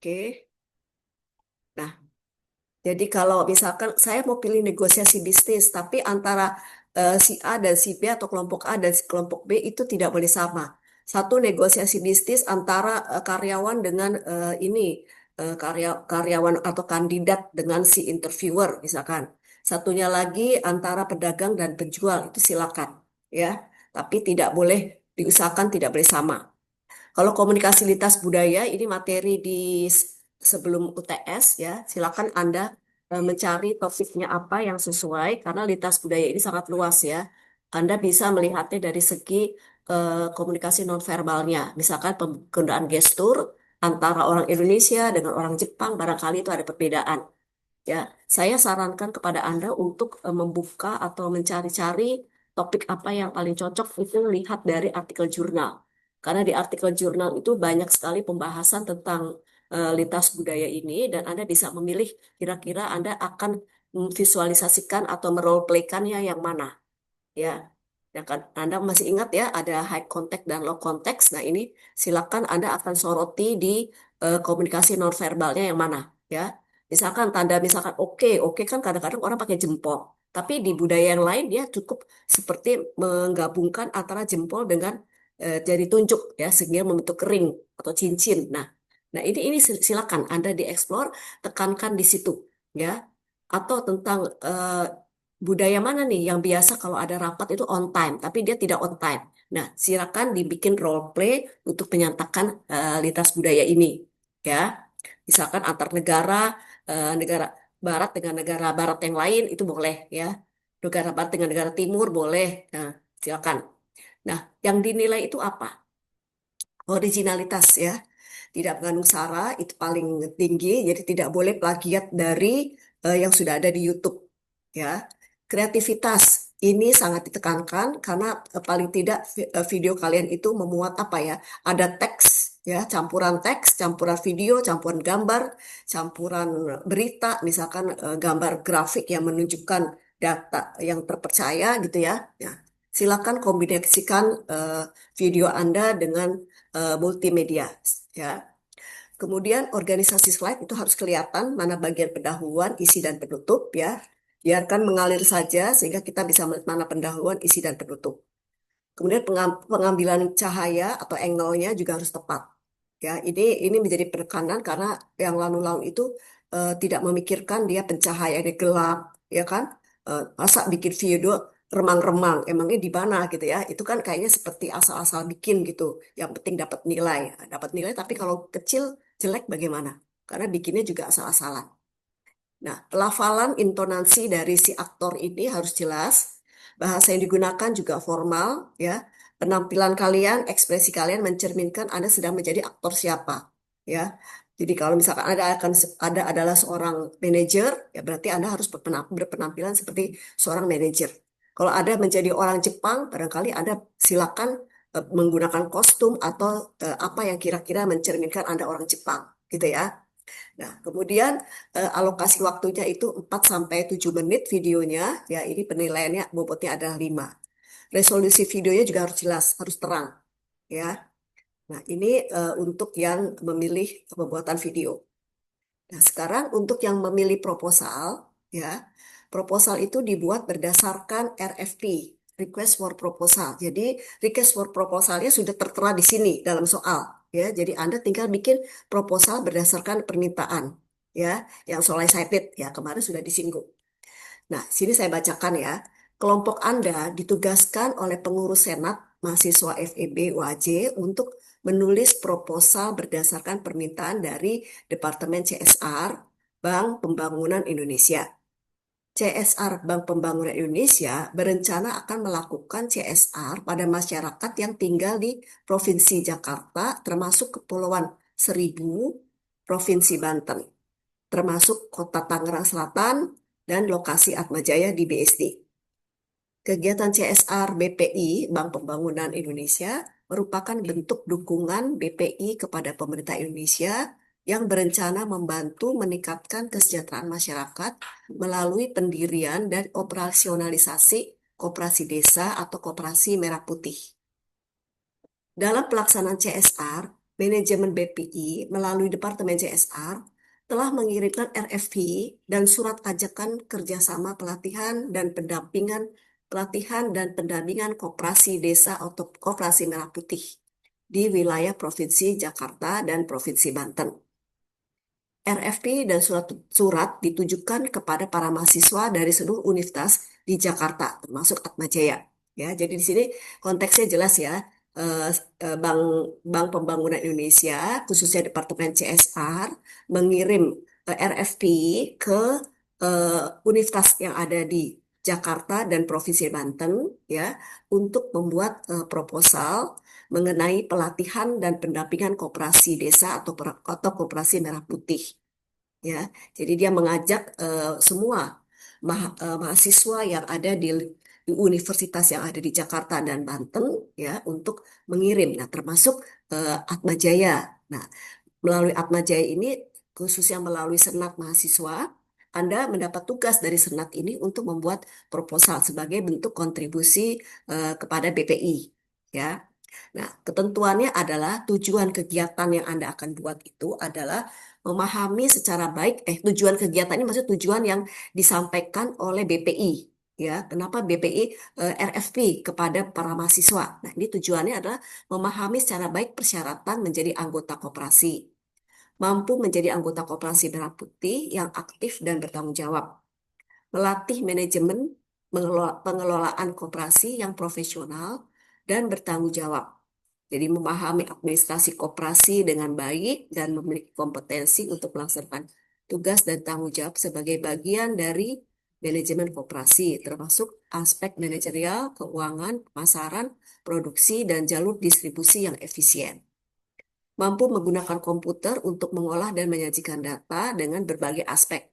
Oke. Nah, jadi kalau misalkan saya mau pilih negosiasi bisnis, tapi antara si A dan si B atau kelompok A dan si kelompok B itu tidak boleh sama. Satu negosiasi bisnis antara karyawan dengan karyawan atau kandidat dengan si interviewer misalkan. Satunya lagi antara pedagang dan penjual itu silakan ya. Tapi tidak boleh diusahakan tidak boleh sama. Kalau komunikasi lintas budaya ini materi di sebelum UTS ya, silakan Anda mencari topiknya apa yang sesuai karena lintas budaya ini sangat luas ya. Anda bisa melihatnya dari segi komunikasi nonverbalnya, misalkan penggunaan gestur antara orang Indonesia dengan orang Jepang barangkali itu ada perbedaan. Ya, saya sarankan kepada Anda untuk membuka atau mencari-cari topik apa yang paling cocok itu lihat dari artikel jurnal. Karena di artikel jurnal itu banyak sekali pembahasan tentang lintas budaya ini dan Anda bisa memilih kira-kira Anda akan visualisasikan atau merole-playkannya yang mana. Ya, ya kan Anda masih ingat ya ada high context dan low context. Nah, ini silakan Anda akan soroti di komunikasi nonverbalnya yang mana ya. Misalkan tanda misalkan oke, oke kan kadang-kadang orang pakai jempol. Tapi di budaya yang lain dia cukup seperti menggabungkan antara jempol dengan jari tunjuk ya sehingga membentuk ring atau cincin. Nah, ini silakan Anda dieksplor, tekankan di situ ya. Atau tentang budaya mana nih yang biasa kalau ada rapat itu on time, tapi dia tidak on time. Nah, silakan dibikin role play untuk menyatakan lintas budaya ini, ya. Misalkan antar negara, negara Barat dengan negara Barat yang lain itu boleh, ya. Negara Barat dengan negara Timur boleh. Nah, silakan. Nah, yang dinilai itu apa? Originalitas, ya. Tidak mengandung sara itu paling tinggi, jadi tidak boleh plagiat dari yang sudah ada di YouTube, ya. Kreativitas ini sangat ditekankan karena paling tidak video kalian itu memuat apa ya? Ada teks, campuran video, campuran gambar, campuran berita, misalkan gambar grafik yang menunjukkan data yang terpercaya gitu ya. Ya, silakan kombinasikan video Anda dengan multimedia ya. Kemudian organisasi slide itu harus kelihatan mana bagian pendahuluan, isi dan penutup ya. Biarkan mengalir saja sehingga kita bisa melihat mana pendahuluan, isi dan penutup. Kemudian pengambilan cahaya atau angle-nya juga harus tepat. Ya, ini menjadi penekanan karena yang lalu-lalu itu tidak memikirkan dia pencahayaannya gelap, ya kan? Masa bikin video remang-remang, emangnya di mana gitu ya? Itu kan kayaknya seperti asal-asal bikin gitu. Yang penting dapat nilai. Tapi kalau kecil jelek bagaimana? Karena bikinnya juga asal-asalan. Nah, pelafalan intonasi dari si aktor ini harus jelas. Bahasa yang digunakan juga formal, ya. Penampilan kalian, ekspresi kalian mencerminkan Anda sedang menjadi aktor siapa, ya. Jadi kalau misalkan ada adalah seorang manajer, ya berarti Anda harus berpenampilan seperti seorang manajer. Kalau Anda menjadi orang Jepang, barangkali Anda silakan menggunakan kostum atau apa yang kira-kira mencerminkan Anda orang Jepang, gitu ya. Nah, kemudian alokasi waktunya itu 4 sampai 7 menit videonya, ya ini penilaiannya bobotnya adalah 5. Resolusi videonya juga harus jelas, harus terang, ya. Nah, ini untuk yang memilih pembuatan video. Nah, sekarang untuk yang memilih proposal, ya. Proposal itu dibuat berdasarkan RFP, Request for Proposal. Jadi, request for proposalnya sudah tertera di sini dalam soal, ya. Jadi, Anda tinggal bikin proposal berdasarkan permintaan, ya. Yang soal cited, ya, kemarin sudah disinggung. Nah, sini saya bacakan ya. Kelompok Anda ditugaskan oleh pengurus Senat mahasiswa FEB UAJ untuk menulis proposal berdasarkan permintaan dari Departemen CSR Bank Pembangunan Indonesia. CSR Bank Pembangunan Indonesia berencana akan melakukan CSR pada masyarakat yang tinggal di Provinsi Jakarta termasuk Kepulauan Seribu, Provinsi Banten, termasuk Kota Tangerang Selatan dan lokasi Atmajaya di BSD. Kegiatan CSR BPI, Bank Pembangunan Indonesia, merupakan bentuk dukungan BPI kepada pemerintah Indonesia yang berencana membantu meningkatkan kesejahteraan masyarakat melalui pendirian dan operasionalisasi koperasi desa atau koperasi merah putih. Dalam pelaksanaan CSR, Manajemen BPI melalui Departemen CSR telah mengirimkan RFP dan surat ajakan kerjasama pelatihan dan pendampingan koperasi desa atau koperasi Merah Putih di wilayah Provinsi Jakarta dan Provinsi Banten. RFP dan surat ditujukan kepada para mahasiswa dari seluruh universitas di Jakarta, termasuk Atmajaya. Ya, jadi di sini konteksnya jelas ya. Eh, Bank Bank Pembangunan Indonesia, khususnya Departemen CSR, mengirim RFP ke universitas yang ada di Jakarta dan Provinsi Banten, ya, untuk membuat proposal mengenai pelatihan dan pendampingan koperasi desa atau koperasi Merah Putih, ya. Jadi dia mengajak semua mahasiswa yang ada di universitas yang ada di Jakarta dan Banten, ya, untuk mengirim. Nah, termasuk Atmajaya. Nah, melalui Atmajaya ini, khususnya melalui Senat Mahasiswa, Anda mendapat tugas dari Senat ini untuk membuat proposal sebagai bentuk kontribusi kepada BPI, ya. Nah, ketentuannya adalah tujuan kegiatan yang Anda akan buat itu adalah memahami secara baik, tujuan kegiatan ini maksud tujuan yang disampaikan oleh BPI. Ya, kenapa BPI RFP kepada para mahasiswa? Nah, ini tujuannya adalah memahami secara baik persyaratan menjadi anggota koperasi, mampu menjadi anggota koperasi Merah Putih yang aktif dan bertanggung jawab, melatih manajemen pengelolaan koperasi yang profesional dan bertanggung jawab. Jadi memahami administrasi koperasi dengan baik dan memiliki kompetensi untuk melaksanakan tugas dan tanggung jawab sebagai bagian dari manajemen koperasi, termasuk aspek manajerial, keuangan, pemasaran, produksi, dan jalur distribusi yang efisien. Mampu menggunakan komputer untuk mengolah dan menyajikan data dengan berbagai aspek.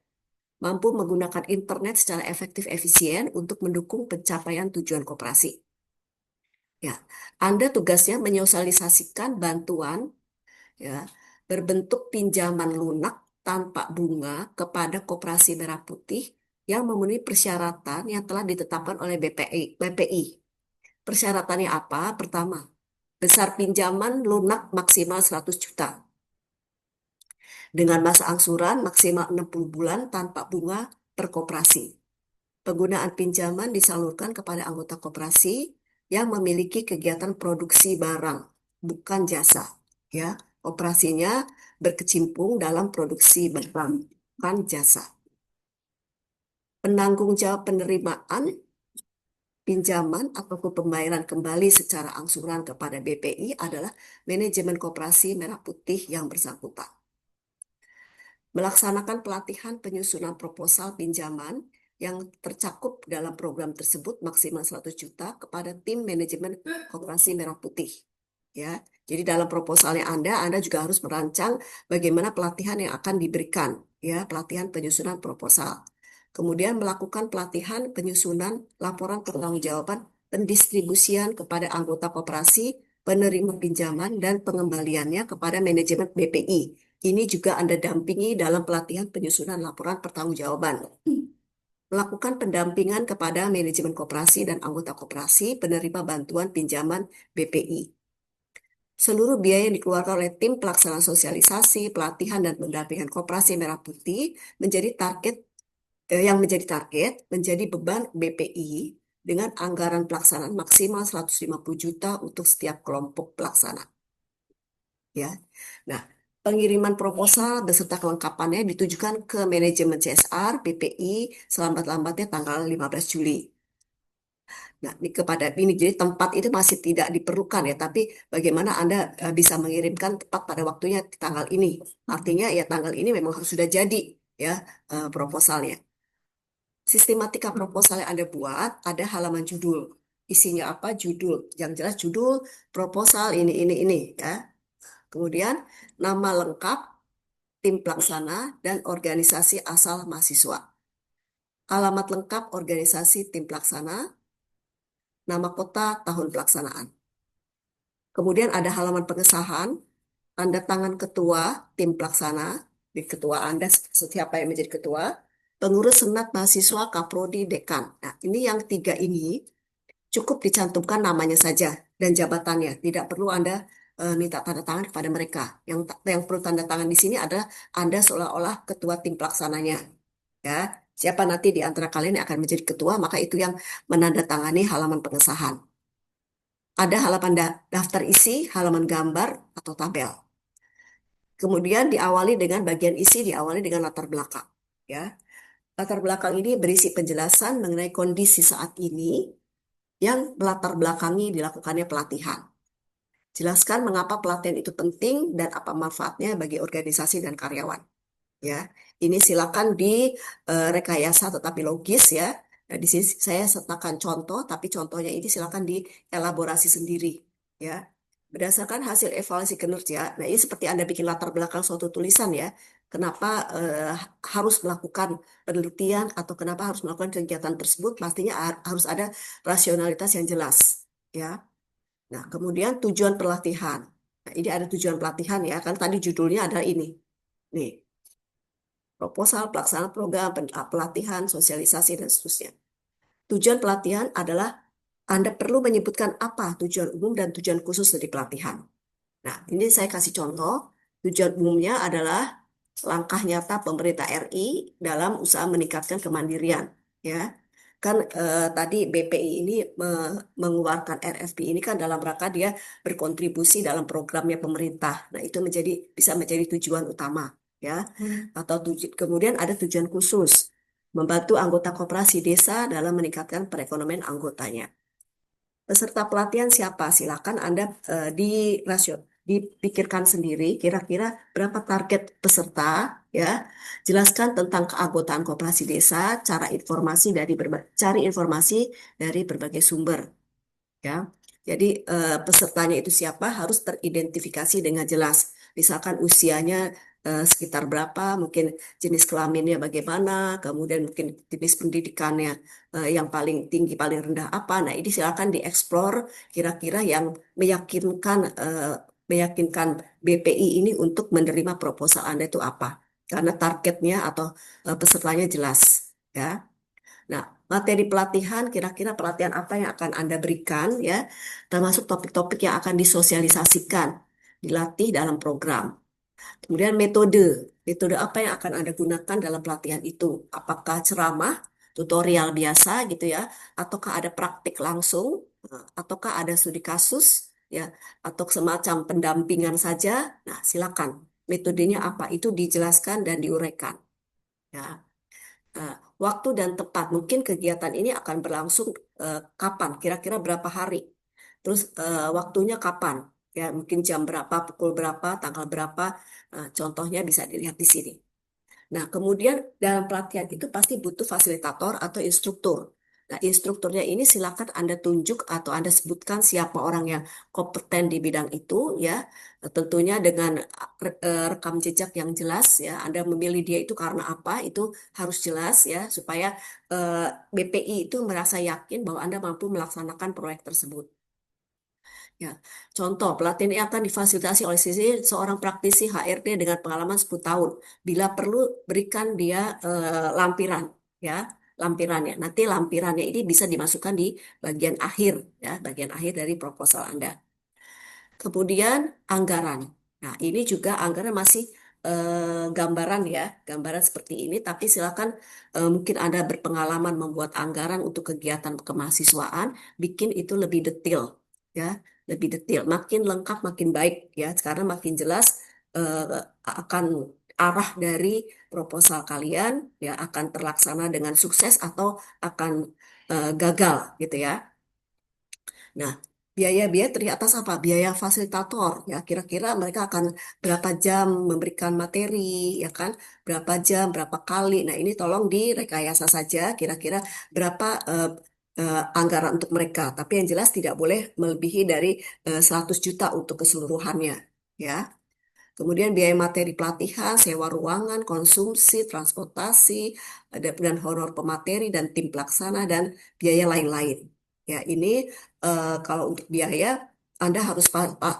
Mampu menggunakan internet secara efektif efisien untuk mendukung pencapaian tujuan koperasi. Ya, Anda tugasnya menyosialisasikan bantuan, ya, berbentuk pinjaman lunak tanpa bunga kepada Koperasi Merah Putih yang memenuhi persyaratan yang telah ditetapkan oleh BPI. Persyaratannya apa? Pertama, besar pinjaman lunak maksimal 100 juta dengan masa angsuran maksimal 60 bulan tanpa bunga per koperasi. Penggunaan pinjaman disalurkan kepada anggota koperasi yang memiliki kegiatan produksi barang, bukan jasa. Ya, operasinya berkecimpung dalam produksi barang, bukan jasa. Penanggung jawab penerimaan pinjaman ataupun pembayaran kembali secara angsuran kepada BPI adalah manajemen koperasi Merah Putih yang bersangkutan. Melaksanakan pelatihan penyusunan proposal pinjaman yang tercakup dalam program tersebut maksimal 100 juta kepada tim manajemen Koperasi Merah Putih. Ya, jadi dalam proposalnya Anda juga harus merancang bagaimana pelatihan yang akan diberikan, ya, pelatihan penyusunan proposal. Kemudian melakukan pelatihan penyusunan laporan pertanggungjawaban pendistribusian kepada anggota koperasi, penerima pinjaman dan pengembaliannya kepada manajemen BPI. Ini juga Anda dampingi dalam pelatihan penyusunan laporan pertanggungjawaban. Melakukan pendampingan kepada manajemen koperasi dan anggota koperasi penerima bantuan pinjaman BPI. Seluruh biaya yang dikeluarkan oleh tim pelaksana sosialisasi, pelatihan, dan pendampingan koperasi Merah Putih menjadi menjadi beban BPI dengan anggaran pelaksanaan maksimal 150 juta untuk setiap kelompok pelaksana. Ya. Nah, pengiriman proposal beserta kelengkapannya ditujukan ke manajemen CSR BPI selambat-lambatnya tanggal 15 Juli. Nah, ini jadi tempat itu masih tidak diperlukan ya, tapi bagaimana Anda bisa mengirimkan tepat pada waktunya di tanggal ini. Artinya ya tanggal ini memang harus sudah jadi, ya, proposalnya. Sistematika proposal yang Anda buat ada halaman judul. Isinya apa? Judul. Yang jelas judul proposal ini ya. Kemudian nama lengkap tim pelaksana dan organisasi asal mahasiswa. Alamat lengkap organisasi tim pelaksana, nama kota, tahun pelaksanaan. Kemudian ada halaman pengesahan, tanda tangan ketua tim pelaksana, di ketua Anda siapa yang menjadi ketua, pengurus senat mahasiswa, kaprodi, dekan. Nah, ini yang tiga ini cukup dicantumkan namanya saja dan jabatannya. Tidak perlu Anda minta tanda tangan kepada mereka. Yang perlu tanda tangan di sini adalah Anda seolah-olah ketua tim pelaksananya. Ya, siapa nanti di antara kalian yang akan menjadi ketua, maka itu yang menandatangani halaman pengesahan. Ada halaman daftar isi, halaman gambar atau tabel. Kemudian diawali dengan bagian isi, diawali dengan latar belakang. Ya, latar belakang ini berisi penjelasan mengenai kondisi saat ini yang melatar belakangi dilakukannya pelatihan. Jelaskan mengapa pelatihan itu penting dan apa manfaatnya bagi organisasi dan karyawan. Ya, ini silakan di rekayasa tetapi logis ya. Nah, di sini saya sertakan contoh, tapi contohnya ini silakan dielaborasi sendiri ya. Berdasarkan hasil evaluasi kinerja, nah ini seperti Anda bikin latar belakang suatu tulisan ya. Kenapa harus melakukan penelitian atau kenapa harus melakukan kegiatan tersebut? Pastinya harus ada rasionalitas yang jelas ya. Nah, kemudian tujuan pelatihan. Nah, ini ada tujuan pelatihan ya, kan tadi judulnya adalah ini. Nih, proposal, pelaksanaan program, pelatihan, sosialisasi, dan seterusnya. Tujuan pelatihan adalah Anda perlu menyebutkan apa tujuan umum dan tujuan khusus dari pelatihan. Nah, ini saya kasih contoh. Tujuan umumnya adalah langkah nyata pemerintah RI dalam usaha meningkatkan kemandirian. Ya, kan tadi BPI ini mengeluarkan RFP ini kan dalam rangka dia berkontribusi dalam programnya pemerintah. Nah, itu bisa menjadi tujuan utama. Ya, atau kemudian ada tujuan khusus membantu anggota koperasi desa dalam meningkatkan perekonomian anggotanya. Peserta pelatihan siapa? Silakan Anda dipikirkan sendiri kira-kira berapa target peserta ya. Jelaskan tentang keanggotaan koperasi desa, cari informasi dari berbagai sumber ya. Jadi pesertanya itu siapa harus teridentifikasi dengan jelas. Misalkan usianya sekitar berapa, mungkin jenis kelaminnya bagaimana, kemudian mungkin jenis pendidikannya yang paling tinggi, paling rendah apa. Nah, ini silakan dieksplor kira-kira yang meyakinkan meyakinkan BPI ini untuk menerima proposal Anda itu apa. Karena targetnya atau pesertanya jelas ya. Nah, materi pelatihan, kira-kira pelatihan apa yang akan Anda berikan ya, termasuk topik-topik yang akan disosialisasikan, dilatih dalam program. Kemudian metode apa yang akan Anda gunakan dalam pelatihan itu? Apakah ceramah, tutorial biasa gitu ya, ataukah ada praktik langsung, ataukah ada studi kasus ya, atau semacam pendampingan saja? Nah, silakan. Metodenya apa? Itu dijelaskan dan diuraikan. Ya. Nah, waktu dan tepat, mungkin kegiatan ini akan berlangsung kapan? Kira-kira berapa hari? Terus waktunya kapan? Ya, mungkin jam berapa, pukul berapa, tanggal berapa? Nah, contohnya bisa dilihat di sini. Nah, kemudian dalam pelatihan itu pasti butuh fasilitator atau instruktur. Nah, instrukturnya ini silakan Anda tunjuk atau Anda sebutkan siapa orang yang kompeten di bidang itu, ya. Tentunya dengan rekam jejak yang jelas, ya. Anda memilih dia itu karena apa? Itu harus jelas, ya, supaya eh, BPI itu merasa yakin bahwa Anda mampu melaksanakan proyek tersebut. Ya, contoh pelatihan ini akan difasilitasi oleh seorang praktisi HRD dengan pengalaman 10 tahun. Bila perlu berikan dia lampiran, ya, lampirannya. Nanti lampirannya ini bisa dimasukkan di bagian akhir, ya, bagian akhir dari proposal Anda. Kemudian anggaran. Nah, ini juga anggaran masih gambaran ya, gambaran seperti ini. Tapi silakan mungkin Anda berpengalaman membuat anggaran untuk kegiatan kemahasiswaan, bikin itu lebih detail, ya, lebih detail. Makin lengkap, makin baik ya. Sekarang makin jelas akan arah dari proposal kalian ya akan terlaksana dengan sukses atau akan gagal gitu ya. Nah, biaya-biaya terdiri atas apa? Biaya fasilitator, ya. Kira-kira mereka akan berapa jam memberikan materi, ya kan? Berapa jam, berapa kali. Nah, ini tolong direkayasa saja. Kira-kira berapa anggaran untuk mereka. Tapi yang jelas tidak boleh melebihi dari 100 juta untuk keseluruhannya, ya. Kemudian biaya materi pelatihan, sewa ruangan, konsumsi, transportasi, dan honor pemateri dan tim pelaksana dan biaya lain-lain. Ya, ini kalau untuk biaya Anda harus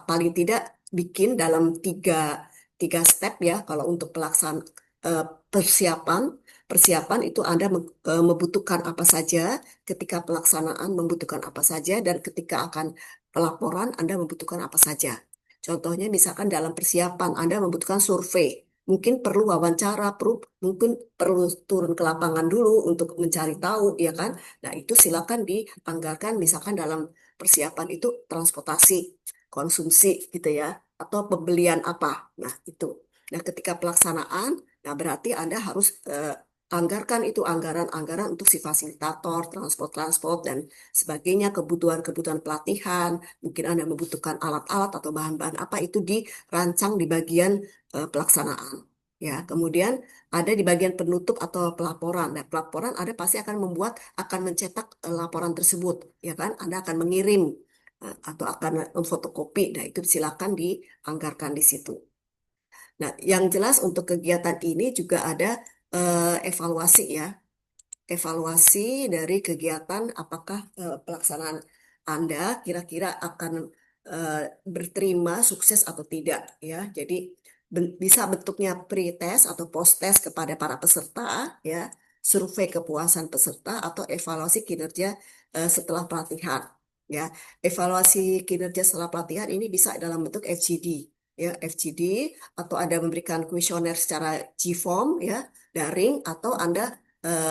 paling tidak bikin dalam tiga step ya. Kalau untuk eh, persiapan, persiapan itu Anda membutuhkan apa saja, ketika pelaksanaan membutuhkan apa saja, dan ketika akan pelaporan Anda membutuhkan apa saja. Contohnya misalkan dalam persiapan Anda membutuhkan survei, mungkin perlu wawancara, mungkin perlu turun ke lapangan dulu untuk mencari tahu, ya kan? Nah, itu silakan dianggarkan misalkan dalam persiapan itu transportasi, konsumsi gitu ya, atau pembelian apa. Nah, itu. Nah, ketika pelaksanaan, nah berarti Anda harus anggarkan itu anggaran-anggaran untuk si fasilitator, transport-transport, dan sebagainya, kebutuhan-kebutuhan pelatihan, mungkin Anda membutuhkan alat-alat atau bahan-bahan apa, itu dirancang di bagian pelaksanaan. Ya, kemudian ada di bagian penutup atau pelaporan. Nah, pelaporan Anda pasti akan mencetak laporan tersebut, ya kan? Anda akan mengirim atau akan memfotokopi. Nah, itu silakan dianggarkan di situ. Nah, yang jelas untuk kegiatan ini juga ada evaluasi ya, evaluasi dari kegiatan apakah pelaksanaan Anda kira-kira akan eh, berterima sukses atau tidak ya. Jadi bisa bentuknya pre-test atau post-test kepada para peserta ya, survei kepuasan peserta atau evaluasi kinerja setelah pelatihan ya. Evaluasi kinerja setelah pelatihan ini bisa dalam bentuk FGD ya, FGD, atau Anda memberikan kuesioner secara G-form ya, daring, atau Anda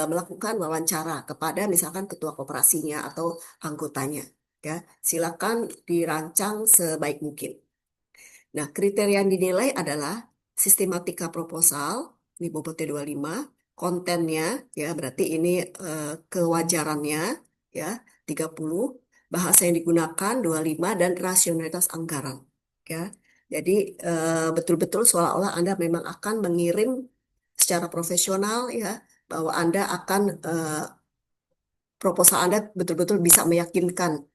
melakukan wawancara kepada misalkan ketua koperasinya atau anggotanya. Ya, silakan dirancang sebaik mungkin. Nah, kriteria yang dinilai adalah sistematika proposal, ini bobotnya 25, kontennya, ya berarti ini kewajarannya, ya 30, bahasa yang digunakan 25, dan rasionalitas anggaran. Ya, jadi betul-betul seolah-olah Anda memang akan mengirim secara profesional ya, bahwa Anda akan proposal Anda betul-betul bisa meyakinkan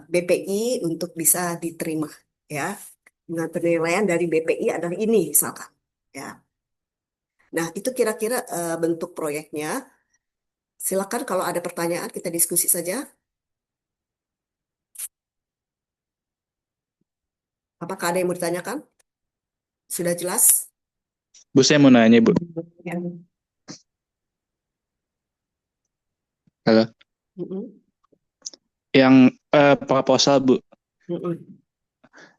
BPI untuk bisa diterima ya, dengan penilaian dari BPI adalah ini misalkan ya. Nah, itu kira-kira bentuk proyeknya. Silakan kalau ada pertanyaan kita diskusi saja. Apakah ada yang mau ditanyakan? Sudah jelas? Bu, saya mau nanya, Bu. Ya. Halo. Mm-mm. Yang proposal, Bu. Mm-mm.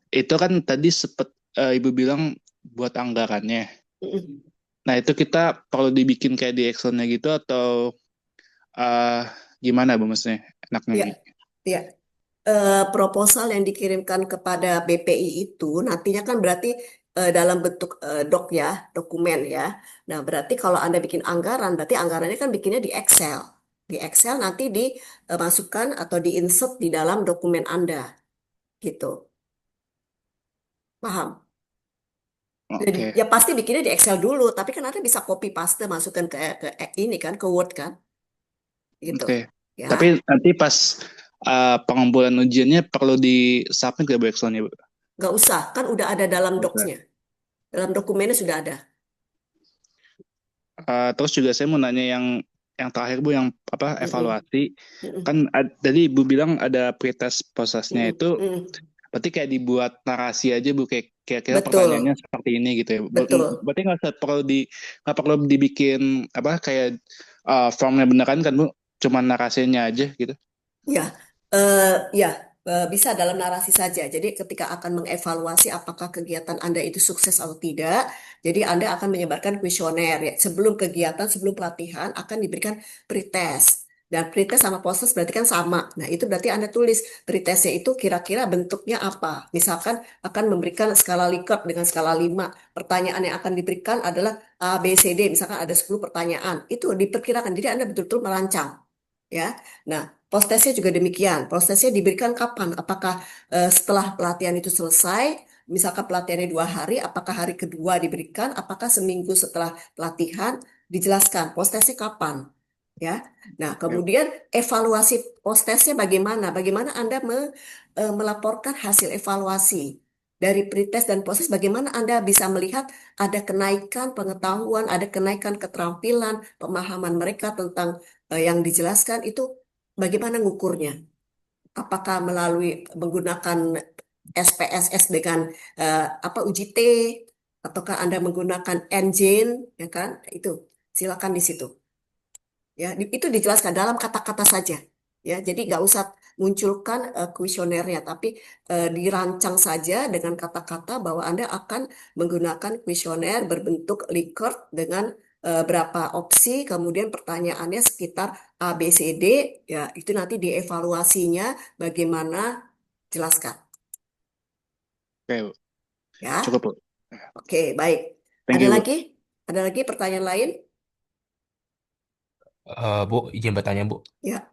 Itu kan tadi sempat Ibu bilang buat anggarannya. Mm-mm. Nah, itu kita perlu dibikin kayak di Excel-nya gitu atau eh, gimana, Bu, maksudnya? Enaknya Ya, ya. Proposal yang dikirimkan kepada BPI itu nantinya kan berarti dalam bentuk doc ya, dokumen ya. Nah, berarti kalau Anda bikin anggaran, berarti anggarannya kan bikinnya di Excel. Di Excel nanti dimasukkan atau diinsert di dalam dokumen Anda, gitu. Paham? Jadi Oke, ya pasti bikinnya di Excel dulu, tapi kan Anda bisa copy paste masukkan ke ini kan, ke Word kan, gitu. oke. Ya, Tapi nanti pas pengumpulan ujiannya perlu di-submit ke Bu Excel-nya, Bu? nggak usah, kan udah ada dalam Nggak usah. docs-nya. Dalam dokumennya sudah ada. Terus juga saya mau nanya yang terakhir, Bu, yang apa Mm-mm. evaluasi. Mm-mm. Kan tadi Ibu bilang ada pretest prosesnya Mm-mm. itu. Mm-mm. Berarti kayak dibuat narasi aja, Bu, kayak kira-kira pertanyaannya Betul, seperti ini gitu ya. betul. Berarti nggak perlu dibikin apa kayak formnya beneran kan, Bu? Cuma narasinya aja gitu. Ya, eh, ya, bisa dalam narasi saja. Jadi ketika akan mengevaluasi apakah kegiatan Anda itu sukses atau tidak, jadi Anda akan menyebarkan kuesioner ya. Sebelum kegiatan, sebelum pelatihan akan diberikan pretest. Dan pretest sama post berarti kan sama. Nah, itu berarti Anda tulis pretestnya itu kira-kira bentuknya apa. Misalkan akan memberikan skala Likert dengan skala 5. Pertanyaan yang akan diberikan adalah A, B, C, D. Misalkan ada 10 pertanyaan. Itu diperkirakan. Jadi Anda betul-betul merancang. Ya, nah proses juga demikian. Prosesnya diberikan kapan? Apakah setelah pelatihan itu selesai? Misalkan pelatihannya 2 hari, apakah hari kedua diberikan? Apakah seminggu setelah pelatihan? Dijelaskan prosesnya kapan? Ya. Nah, Ya. kemudian evaluasi prosesnya bagaimana? Bagaimana Anda melaporkan hasil evaluasi dari pretest dan proses? Bagaimana Anda bisa melihat ada kenaikan pengetahuan, ada kenaikan keterampilan, pemahaman mereka tentang yang dijelaskan itu bagaimana ngukurnya? Apakah melalui menggunakan SPSS dengan apa uji T, ataukah Anda menggunakan engine, ya kan? Itu silakan di situ. Ya, itu dijelaskan dalam kata-kata saja. Ya, jadi nggak usah munculkan kuesionernya, tapi dirancang saja dengan kata-kata bahwa Anda akan menggunakan kuesioner berbentuk Likert dengan berapa opsi, kemudian pertanyaannya sekitar A, B, C, D, ya itu nanti dievaluasinya bagaimana, jelaskan. Oke, Bu. Ya, Cukup, Bu. oke, baik. Thank Ada you, Bu. lagi? Ada lagi pertanyaan lain? Bu, izin bertanya, Bu. Ya,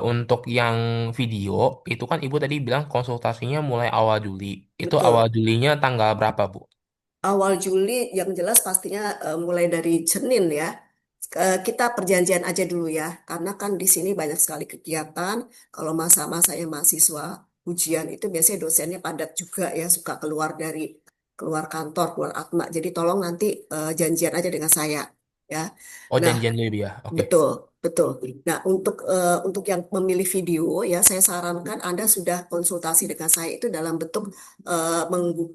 Untuk yang video, itu kan Ibu tadi bilang konsultasinya mulai awal Juli. Itu awal betul. Julinya tanggal berapa, Bu? Awal Juli yang jelas pastinya mulai dari Senin ya. Kita perjanjian aja dulu ya, karena kan di sini banyak sekali kegiatan. Kalau masa-masa yang mahasiswa ujian itu biasanya dosennya padat juga ya, suka keluar kantor, keluar atma. Jadi tolong nanti janjian aja dengan saya ya. Oh, Nah, janjian dulu, ya. Oke. betul, betul. Nah, untuk yang memilih video ya, saya sarankan Anda sudah konsultasi dengan saya itu dalam bentuk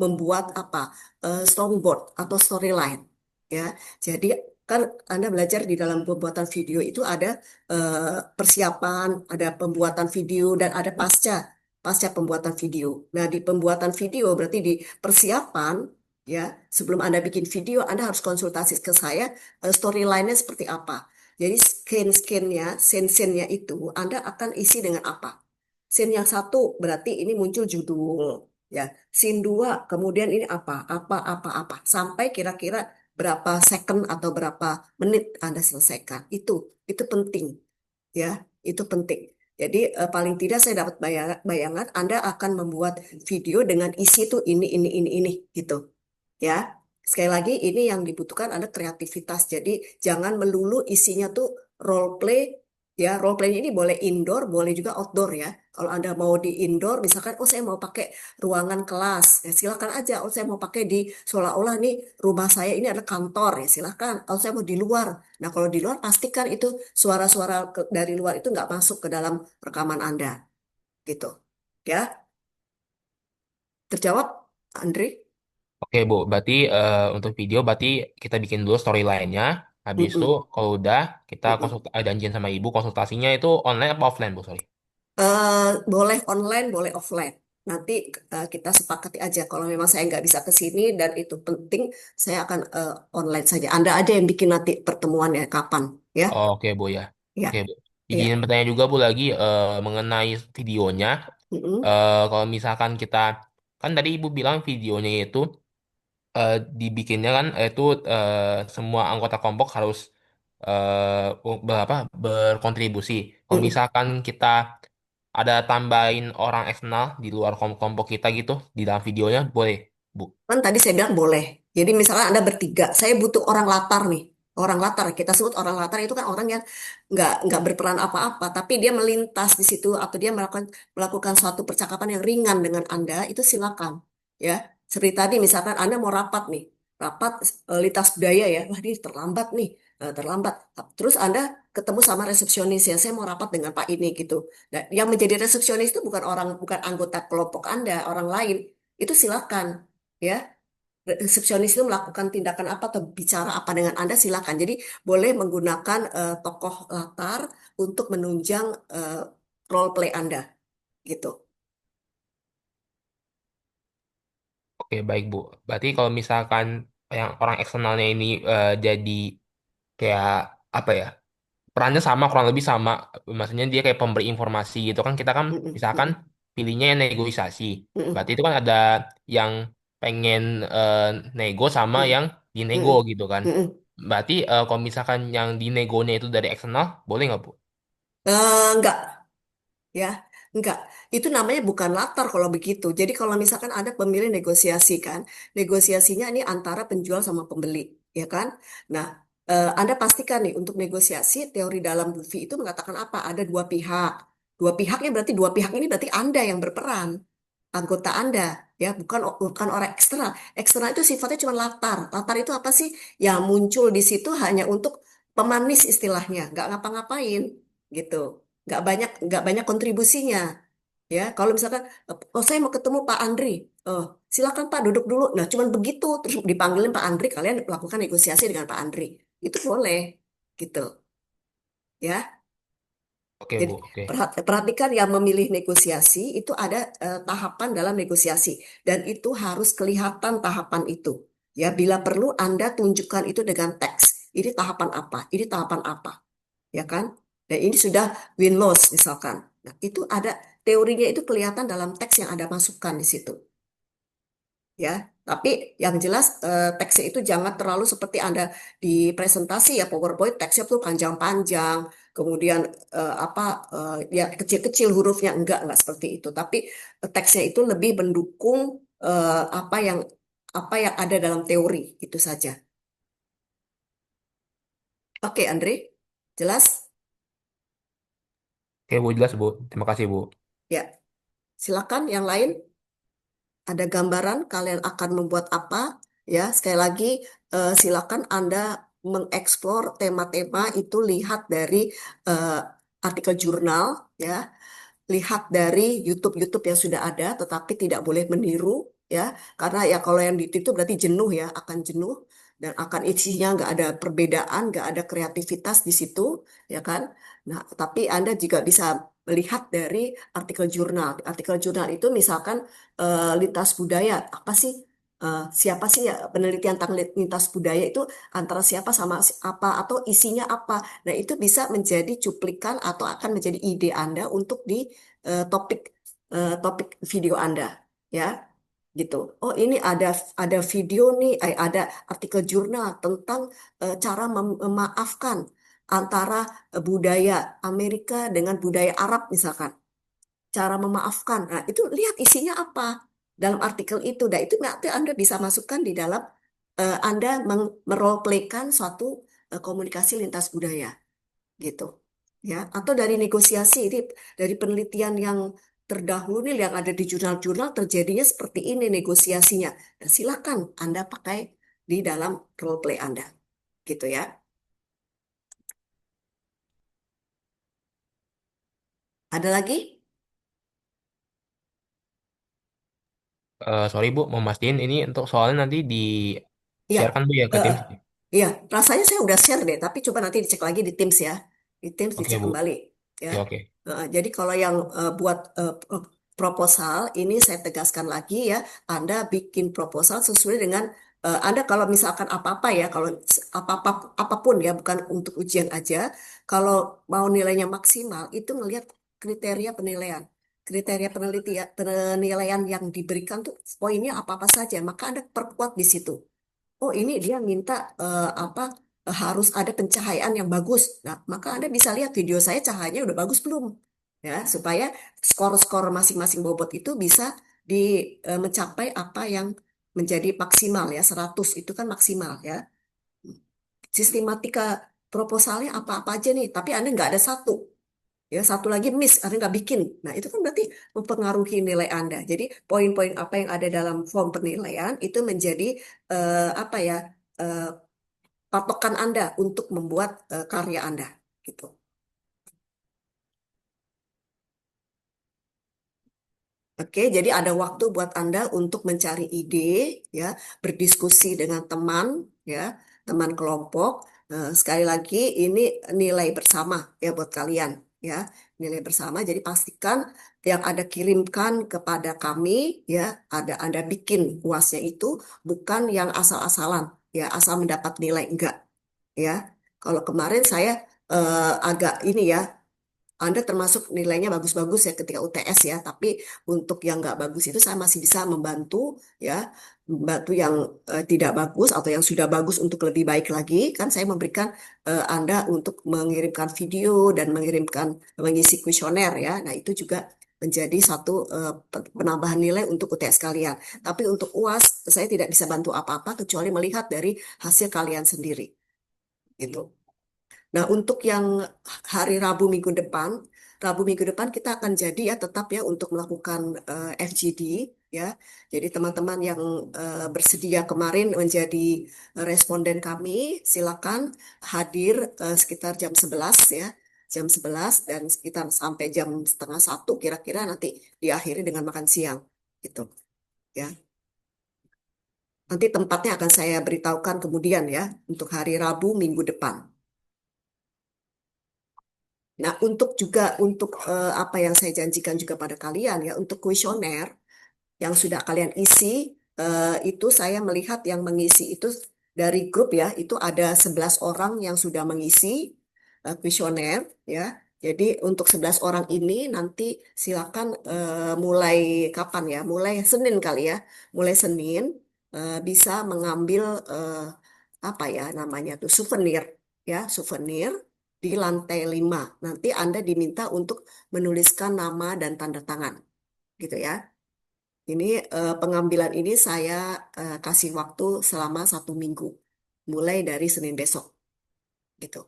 membuat apa? Storyboard atau storyline ya. Jadi kan Anda belajar di dalam pembuatan video itu ada persiapan, ada pembuatan video dan ada pasca pembuatan video. Nah, di pembuatan video berarti di persiapan ya, sebelum Anda bikin video Anda harus konsultasi ke saya storyline-nya seperti apa. Jadi scan-scan-nya, scene-scene-nya itu Anda akan isi dengan apa? Scene yang satu berarti ini muncul judul, ya. Scene dua kemudian ini apa, sampai kira-kira berapa second atau berapa menit Anda selesaikan. Itu penting, ya. Itu penting. Jadi paling tidak saya dapat bayangan Anda akan membuat video dengan isi tuh ini, gitu ya. Sekali lagi ini yang dibutuhkan ada kreativitas. Jadi jangan melulu isinya tuh role play ya. Role play ini boleh indoor, boleh juga outdoor ya. Kalau Anda mau di indoor misalkan oh saya mau pakai ruangan kelas, ya silakan aja. Oh saya mau pakai di seolah-olah nih rumah saya ini adalah kantor ya silakan. Kalau saya mau di luar. Nah, kalau di luar pastikan itu suara-suara dari luar itu nggak masuk ke dalam rekaman Anda gitu. Ya, terjawab Andri? Oke, Bu. Berarti untuk video, berarti kita bikin dulu storyline-nya. Habis itu, Mm-mm. kalau udah, kita Mm-mm. janjian sama Ibu, konsultasinya itu online apa offline, Bu? Sorry. Boleh online, boleh offline. Nanti kita sepakati aja. Kalau memang saya nggak bisa ke sini dan itu penting, saya akan online saja. Anda aja yang bikin nanti pertemuannya kapan, ya? Oh, oke, Bu, ya. Oke, Ya, Bu. Izin ya. bertanya juga, Bu, lagi mengenai videonya. Mm-mm. Kalau misalkan kita, kan tadi Ibu bilang videonya itu dibikinnya kan itu semua anggota kelompok harus berkontribusi. Kalau Mm-mm. misalkan kita ada tambahin orang eksternal di luar kelompok kita gitu di dalam videonya, boleh, Bu? Kan tadi saya bilang boleh. Jadi misalnya Anda bertiga, saya butuh orang latar nih. Orang latar, kita sebut orang latar itu kan orang yang nggak berperan apa-apa, tapi dia melintas di situ atau dia melakukan suatu percakapan yang ringan dengan Anda, itu silakan. Ya, seperti tadi misalkan Anda mau rapat nih, rapat lintas budaya ya, wah ini terlambat nih, terlambat. Terus Anda ketemu sama resepsionis ya, saya mau rapat dengan Pak ini gitu. Nah, yang menjadi resepsionis itu bukan anggota kelompok Anda, orang lain. Itu silakan ya, resepsionis itu melakukan tindakan apa atau bicara apa dengan Anda silakan. Jadi boleh menggunakan tokoh latar untuk menunjang eh, role play Anda gitu. Oke, baik, Bu. Berarti kalau misalkan yang orang eksternalnya ini jadi kayak apa ya? Perannya sama, kurang lebih sama. Maksudnya dia kayak pemberi informasi gitu kan. Kita kan Mm-mm, misalkan mm-mm, pilihnya yang negosiasi. mm-mm, Berarti itu kan ada yang pengen eh, nego sama mm-mm, yang dinego mm-mm, gitu kan. mm-mm. Berarti kalau misalkan yang dinegonya itu dari eksternal, boleh nggak, Bu? Enggak, ya, enggak. Itu namanya bukan latar kalau begitu. Jadi kalau misalkan ada pemilih negosiasi kan, negosiasinya ini antara penjual sama pembeli, ya kan? Nah, Anda pastikan nih untuk negosiasi teori dalam Buffy itu mengatakan apa? Ada dua pihak. Dua pihaknya berarti dua pihak ini berarti Anda yang berperan, anggota Anda, ya, bukan orang eksternal. Eksternal itu sifatnya cuma latar. Latar itu apa sih? Yang muncul di situ hanya untuk pemanis istilahnya, nggak ngapa-ngapain, gitu. Nggak banyak kontribusinya. Ya, kalau misalkan, oh saya mau ketemu Pak Andri, oh silakan Pak duduk dulu. Nah, cuman begitu terus dipanggilin Pak Andri, kalian melakukan negosiasi dengan Pak Andri, itu boleh, gitu, ya. Oke Jadi Bu, oke. perhatikan yang memilih negosiasi itu ada tahapan dalam negosiasi dan itu harus kelihatan tahapan itu. Ya, bila perlu Anda tunjukkan itu dengan teks. Ini tahapan apa? Ini tahapan apa? Ya kan? Dan ini sudah win-loss misalkan. Nah, itu ada teorinya itu kelihatan dalam teks yang Anda masukkan di situ. Ya, tapi yang jelas teksnya itu jangan terlalu seperti Anda di presentasi ya PowerPoint teksnya tuh panjang-panjang, kemudian apa ya kecil-kecil hurufnya enggak seperti itu. Tapi teksnya itu lebih mendukung apa yang ada dalam teori itu saja. Oke, Andre, jelas? Oke Bu, jelas Bu. Terima kasih Bu. Ya, silakan yang lain. Ada gambaran kalian akan membuat apa? Ya, sekali lagi silakan Anda mengeksplor tema-tema itu lihat dari eh, artikel jurnal ya, lihat dari YouTube-YouTube yang sudah ada, tetapi tidak boleh meniru ya, karena ya kalau yang itu berarti jenuh ya, akan jenuh dan akan isinya nggak ada perbedaan, nggak ada kreativitas di situ, ya kan? Nah, tapi Anda juga bisa melihat dari artikel jurnal. Artikel jurnal itu misalkan lintas budaya, apa sih? Siapa sih ya penelitian tentang lintas budaya itu antara siapa sama apa atau isinya apa. Nah, itu bisa menjadi cuplikan atau akan menjadi ide Anda untuk di topik topik video Anda ya gitu. Oh, ini ada video nih, ada artikel jurnal tentang cara memaafkan antara budaya Amerika dengan budaya Arab misalkan. Cara memaafkan. Nah, itu lihat isinya apa dalam artikel itu. Dan itu nanti Anda bisa masukkan di dalam Anda merole-playkan suatu komunikasi lintas budaya gitu ya atau dari negosiasi ini dari penelitian yang terdahulu nih yang ada di jurnal-jurnal terjadinya seperti ini negosiasinya. Nah, silakan Anda pakai di dalam role play Anda gitu ya. Ada lagi? Sorry Bu, mau mastiin ini untuk soalnya nanti di Iya. sharekan Bu ya ke Eh, tim. eh. Iya, rasanya saya udah share deh, tapi coba nanti dicek lagi di Teams ya. Di Teams Oke dicek Bu, kembali ya. oke oke. Jadi kalau yang buat proposal ini saya tegaskan lagi ya, Anda bikin proposal sesuai dengan Anda kalau misalkan apa-apa ya, kalau apa-apa apapun ya, bukan untuk ujian aja, kalau mau nilainya maksimal itu ngelihat kriteria penilaian. Kriteria penilaian yang diberikan tuh poinnya apa-apa saja, maka Anda perkuat di situ. Oh, ini dia minta apa harus ada pencahayaan yang bagus. Nah, maka Anda bisa lihat video saya cahayanya udah bagus belum? Ya, supaya skor-skor masing-masing bobot itu bisa mencapai apa yang menjadi maksimal ya, 100 itu kan maksimal ya. Sistematika proposalnya apa-apa aja nih, tapi Anda nggak ada satu. Ya, satu lagi miss, Anda nggak bikin. Nah, itu kan berarti mempengaruhi nilai Anda. Jadi, poin-poin apa yang ada dalam form penilaian itu menjadi apa ya, eh, patokan Anda untuk membuat karya Anda. Gitu. Oke, jadi ada waktu buat Anda untuk mencari ide, ya, berdiskusi dengan teman, ya, teman kelompok. Sekali lagi, ini nilai bersama ya buat kalian, ya, nilai bersama. Jadi pastikan yang Anda kirimkan kepada kami, ya, ada Anda bikin UASnya itu bukan yang asal-asalan, ya, asal mendapat nilai enggak, ya. Kalau kemarin saya agak ini ya anda termasuk nilainya bagus-bagus ya ketika UTS ya, tapi untuk yang nggak bagus itu saya masih bisa membantu ya, membantu yang tidak bagus atau yang sudah bagus untuk lebih baik lagi. Kan saya memberikan Anda untuk mengirimkan video dan mengirimkan mengisi kuesioner ya. Nah itu juga menjadi satu penambahan nilai untuk UTS kalian. Tapi untuk UAS saya tidak bisa bantu apa-apa kecuali melihat dari hasil kalian sendiri. Gitu. Nah, untuk yang hari Rabu minggu depan kita akan jadi ya tetap ya untuk melakukan FGD ya. Jadi teman-teman yang bersedia kemarin menjadi responden kami, silakan hadir sekitar jam 11 ya. Jam 11 dan sekitar sampai jam 12:30 kira-kira nanti diakhiri dengan makan siang gitu ya. Nanti tempatnya akan saya beritahukan kemudian ya untuk hari Rabu minggu depan. Nah, untuk juga untuk apa yang saya janjikan juga pada kalian ya, untuk kuesioner yang sudah kalian isi, itu saya melihat yang mengisi itu dari grup ya, itu ada 11 orang yang sudah mengisi kuesioner ya. Jadi untuk 11 orang ini nanti silakan mulai kapan ya? Mulai Senin kali ya. Mulai Senin bisa mengambil apa ya namanya tuh souvenir ya, souvenir di lantai 5. Nanti Anda diminta untuk menuliskan nama dan tanda tangan gitu ya. Ini pengambilan ini saya kasih waktu selama 1 minggu, mulai dari Senin besok, gitu.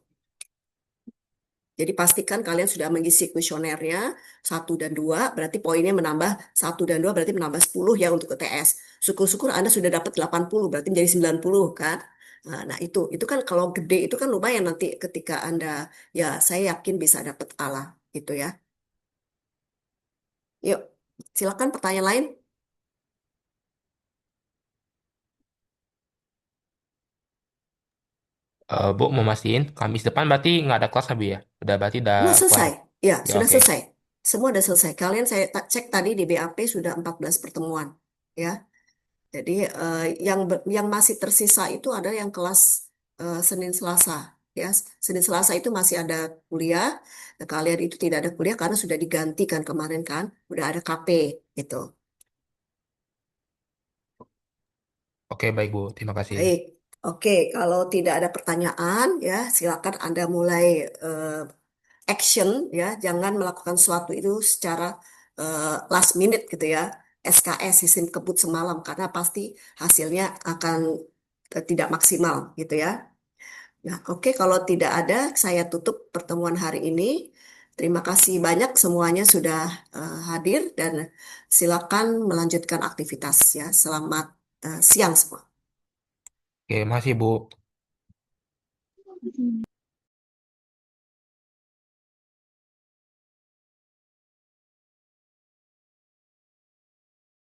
Jadi pastikan kalian sudah mengisi kuesionernya 1 dan 2, berarti poinnya menambah 1 dan 2 berarti menambah 10 ya untuk UTS. Syukur-syukur Anda sudah dapat 80, berarti menjadi 90 kan. Nah, itu kan kalau gede itu kan lumayan nanti ketika Anda, ya saya yakin bisa dapat ala gitu ya. Yuk, silakan pertanyaan lain. Bu, mau mastiin, Kamis depan berarti nggak ada kelas ya, Bu ya? Udah berarti udah Sudah kelar. selesai. Ya, Ya, sudah oke. selesai. Semua sudah selesai. Kalian saya cek tadi di BAP sudah 14 pertemuan. Ya. Jadi yang masih tersisa itu ada yang kelas Senin Selasa. Ya, Senin Selasa itu masih ada kuliah. Nah, kalian itu tidak ada kuliah karena sudah digantikan kemarin kan. Udah ada KP gitu. Oke, baik Bu. Terima kasih. Baik. Oke, kalau tidak ada pertanyaan ya, silakan Anda mulai eh, action ya, jangan melakukan sesuatu itu secara last minute gitu ya. SKS sistem kebut semalam karena pasti hasilnya akan tidak maksimal gitu ya. Nah, oke kalau tidak ada saya tutup pertemuan hari ini. Terima kasih banyak semuanya sudah hadir dan silakan melanjutkan aktivitas ya. Selamat siang semua. Oke, masih Bu.